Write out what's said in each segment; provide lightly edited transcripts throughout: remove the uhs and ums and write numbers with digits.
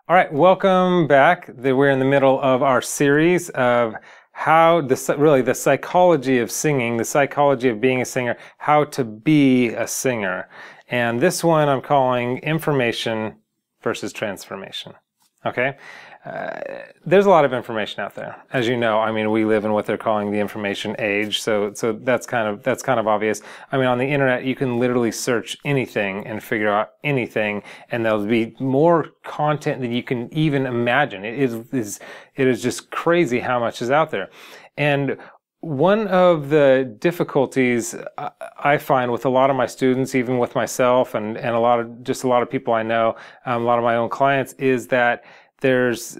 All right, welcome back. We're in the middle of our series of how the psychology of singing, the psychology of being a singer, how to be a singer. And this one I'm calling information versus transformation. Okay? There's a lot of information out there. As you know, I mean, we live in what they're calling the information age, so that's kind of obvious. I mean, on the internet, you can literally search anything and figure out anything, and there'll be more content than you can even imagine. It is just crazy how much is out there. And one of the difficulties I find with a lot of my students, even with myself and a lot of people I know, a lot of my own clients, is that there's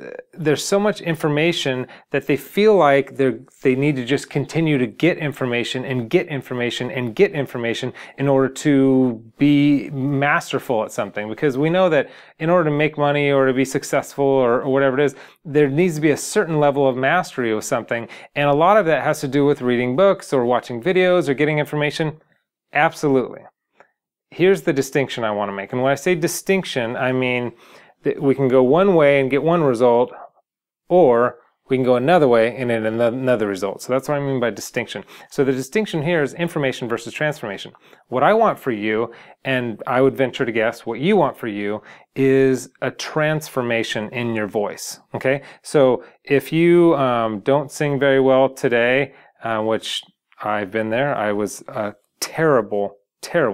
so much information that they feel like they need to just continue to get information and get information and get information in order to be masterful at something. Because we know that in order to make money or to be successful or whatever it is, there needs to be a certain level of mastery of something. And a lot of that has to do with reading books or watching videos or getting information. Absolutely. Here's the distinction I want to make. And when I say distinction, I mean we can go one way and get one result, or we can go another way and get another result. So that's what I mean by distinction. So the distinction here is information versus transformation. What I want for you, and I would venture to guess what you want for you, is a transformation in your voice. Okay? So if you don't sing very well today, which I've been there, I was a terrible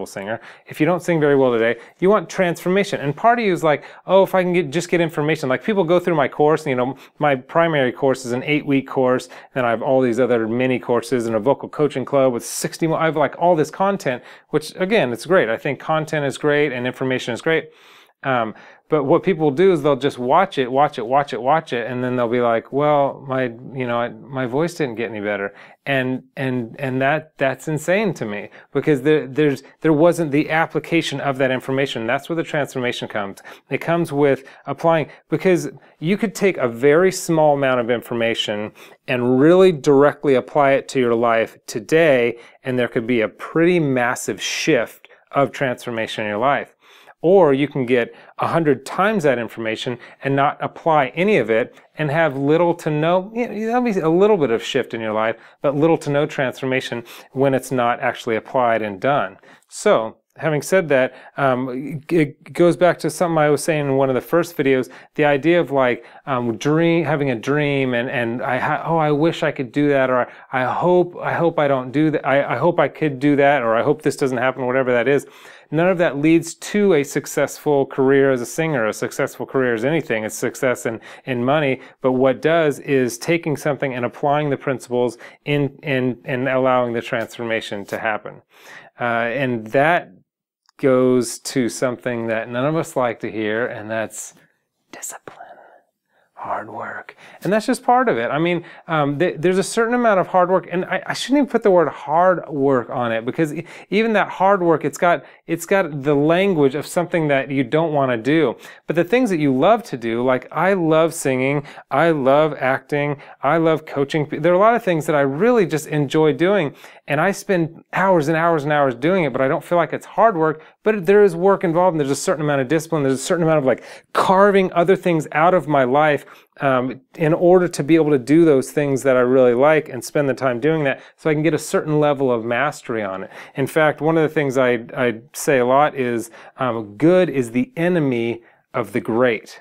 singer. If you don't sing very well today, you want transformation. And part of you is like, oh, if I can just get information. Like people go through my course, and, you know, my primary course is an 8-week course, and I have all these other mini courses and a vocal coaching club with 60 more. I have like all this content, which again, it's great. I think content is great and information is great. But what people do is they'll just watch it, and then they'll be like, well, my voice didn't get any better. And that's insane to me, because there wasn't the application of that information. That's where the transformation comes. It comes with applying, because you could take a very small amount of information and really directly apply it to your life today, and there could be a pretty massive shift of transformation in your life. Or you can get 100 times that information and not apply any of it and have little to no, there'll be a little bit of shift in your life, but little to no transformation when it's not actually applied and done. So, having said that, it goes back to something I was saying in one of the first videos, the idea of like having a dream and I wish I could do that, or I hope I don't do that, I hope I could do that, or I hope this doesn't happen, whatever that is. None of that leads to a successful career as a singer, a successful career as anything. It's success in money. But what does is taking something and applying the principles and allowing the transformation to happen. And that goes to something that none of us like to hear, and that's discipline. Hard work. And that's just part of it. I mean, there's a certain amount of hard work, and I shouldn't even put the word hard work on it, because even that hard work, it's got the language of something that you don't want to do. But the things that you love to do, like I love singing, I love acting, I love coaching. There are a lot of things that I really just enjoy doing, and I spend hours and hours and hours doing it, but I don't feel like it's hard work. But there is work involved, and there's a certain amount of discipline, there's a certain amount of like carving other things out of my life in order to be able to do those things that I really like and spend the time doing that, so I can get a certain level of mastery on it. In fact, one of the things I say a lot is good is the enemy of the great.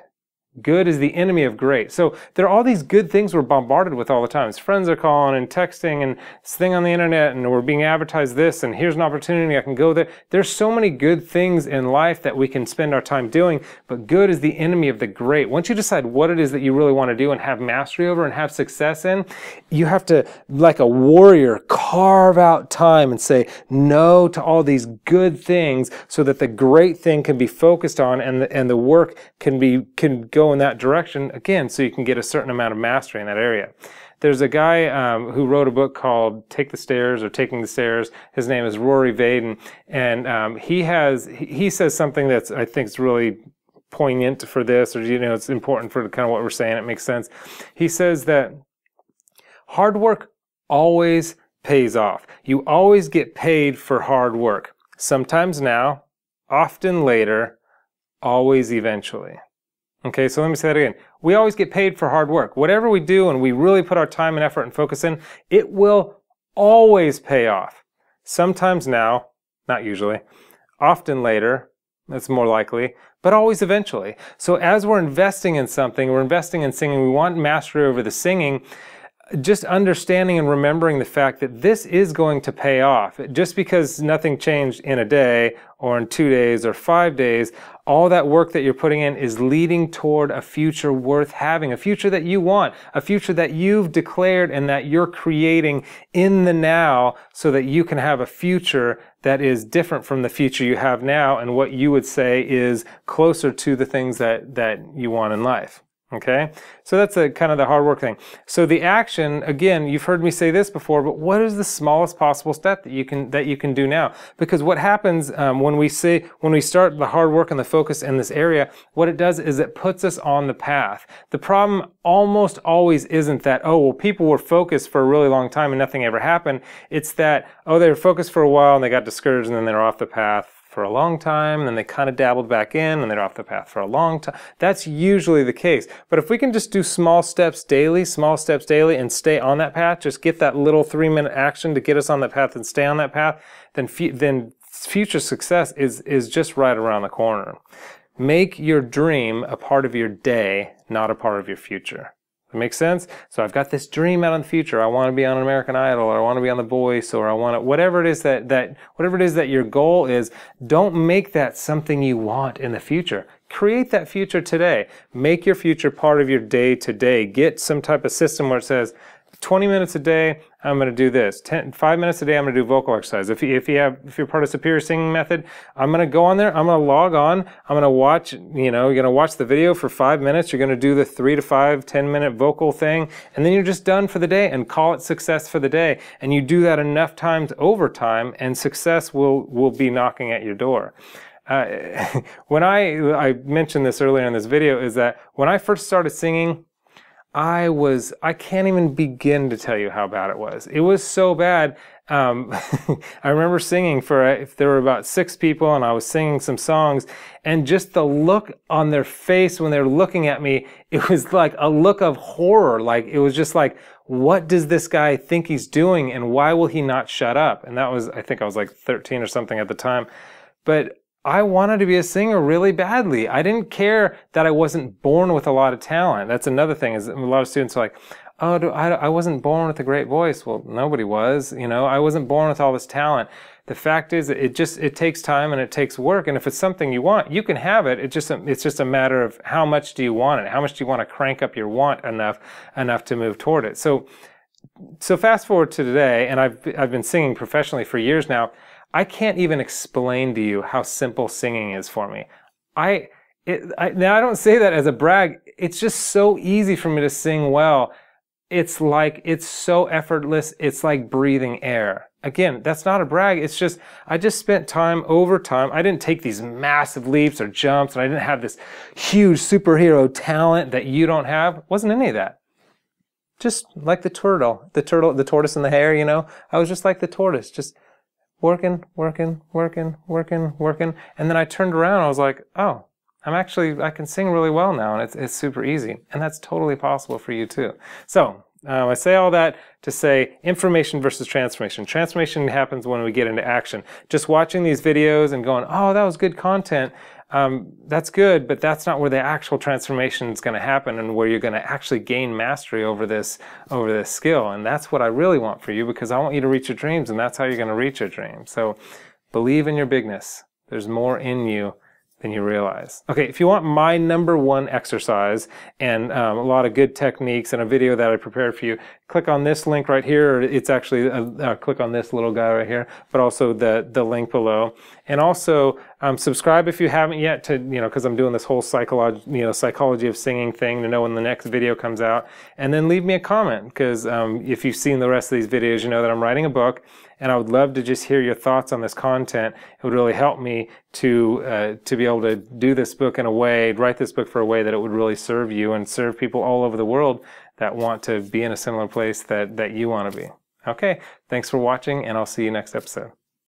Good is the enemy of great. So there are all these good things we're bombarded with all the time. Friends are calling and texting and this thing on the internet, and we're being advertised this, and here's an opportunity, I can go there. There's so many good things in life that we can spend our time doing, but good is the enemy of the great. Once you decide what it is that you really want to do and have mastery over and have success in, you have to, like a warrior, carve out time and say no to all these good things so that the great thing can be focused on, and the work can go in that direction, again, so you can get a certain amount of mastery in that area. There's a guy who wrote a book called Take the Stairs, or Taking the Stairs. His name is Rory Vaden, and he says something that's, I think, is really poignant for this, or it's important for kind of what we're saying. It makes sense. He says that hard work always pays off. You always get paid for hard work. Sometimes now, often later, always eventually. Okay, so let me say that again. We always get paid for hard work. Whatever we do and we really put our time and effort and focus in, it will always pay off. Sometimes now, not usually, often later, that's more likely, but always eventually. So as we're investing in something, we're investing in singing, we want mastery over the singing, just understanding and remembering the fact that this is going to pay off. Just because nothing changed in a day or in 2 days or 5 days, all that work that you're putting in is leading toward a future worth having, a future that you want, a future that you've declared and that you're creating in the now so that you can have a future that is different from the future you have now and what you would say is closer to the things that you want in life. Okay, so that's kind of the hard work thing. So the action, again, you've heard me say this before, but what is the smallest possible step that you can do now? Because what happens when we start the hard work and the focus in this area, what it does is it puts us on the path. The problem almost always isn't that, oh, well, people were focused for a really long time and nothing ever happened. It's that, oh, they were focused for a while and they got discouraged and then they're off the path for a long time, and then they kind of dabbled back in, and they're off the path for a long time. That's usually the case. But if we can just do small steps daily, and stay on that path, just get that little 3-minute action to get us on that path and stay on that path, then future success is just right around the corner. Make your dream a part of your day, not a part of your future. That makes sense? So I've got this dream out in the future. I want to be on American Idol, or I want to be on The Voice, or I want to, whatever it is that your goal is, don't make that something you want in the future. Create that future today. Make your future part of your day to day. Get some type of system where it says, 20 minutes a day, I'm going to do this. 5 minutes a day, I'm going to do vocal exercise. If you're part of Superior Singing Method, I'm going to go on there, I'm going to log on, I'm going to watch, you're going to watch the video for 5 minutes, you're going to do the 3 to 5, 10-minute vocal thing, and then you're just done for the day and call it success for the day. And you do that enough times over time, and success will be knocking at your door. When I mentioned this earlier in this video, is that when I first started singing, I can't even begin to tell you how bad it was. It was so bad. I remember singing if there were about 6 people and I was singing some songs, and just the look on their face when they were looking at me, it was like a look of horror. Like, it was just like, what does this guy think he's doing and why will he not shut up? And that was, I think I was like 13 or something at the time. But I wanted to be a singer really badly. I didn't care that I wasn't born with a lot of talent. That's another thing, is a lot of students are like, oh, I wasn't born with a great voice. Well, nobody was, I wasn't born with all this talent. The fact is, it takes time and it takes work. And if it's something you want, you can have it. It's just a matter of how much do you want it? How much do you want to crank up your want enough to move toward it? So fast forward to today, and I've been singing professionally for years now. I can't even explain to you how simple singing is for me. Now, I don't say that as a brag. It's just so easy for me to sing well. It's like, it's so effortless. It's like breathing air. Again, that's not a brag. It's just, I just spent time over time. I didn't take these massive leaps or jumps, and I didn't have this huge superhero talent that you don't have. It wasn't any of that. Just like the tortoise and the hare, I was just like the tortoise, just working. And then I turned around and I was like, oh, I can sing really well now, and it's super easy. And that's totally possible for you too. So I say all that to say information versus transformation. Transformation happens when we get into action. Just watching these videos and going, oh, that was good content. That's good, but that's not where the actual transformation is going to happen and where you're going to actually gain mastery over this skill. And that's what I really want for you, because I want you to reach your dreams, and that's how you're going to reach your dreams. So believe in your bigness. There's more in you than you realize. Okay, if you want my #1 exercise and a lot of good techniques and a video that I prepared for you, click on this link right here. Or it's actually click on this little guy right here, but also the link below. And also subscribe if you haven't yet, to because I'm doing this whole psychology of singing thing, to know when the next video comes out. And then leave me a comment, because if you've seen the rest of these videos, you know that I'm writing a book, and I would love to just hear your thoughts on this content. It would really help me to be able to do this book in a way, write this book for a way that it would really serve you and serve people all over the world that want to be in a similar place that you want to be. Okay, thanks for watching, and I'll see you next episode.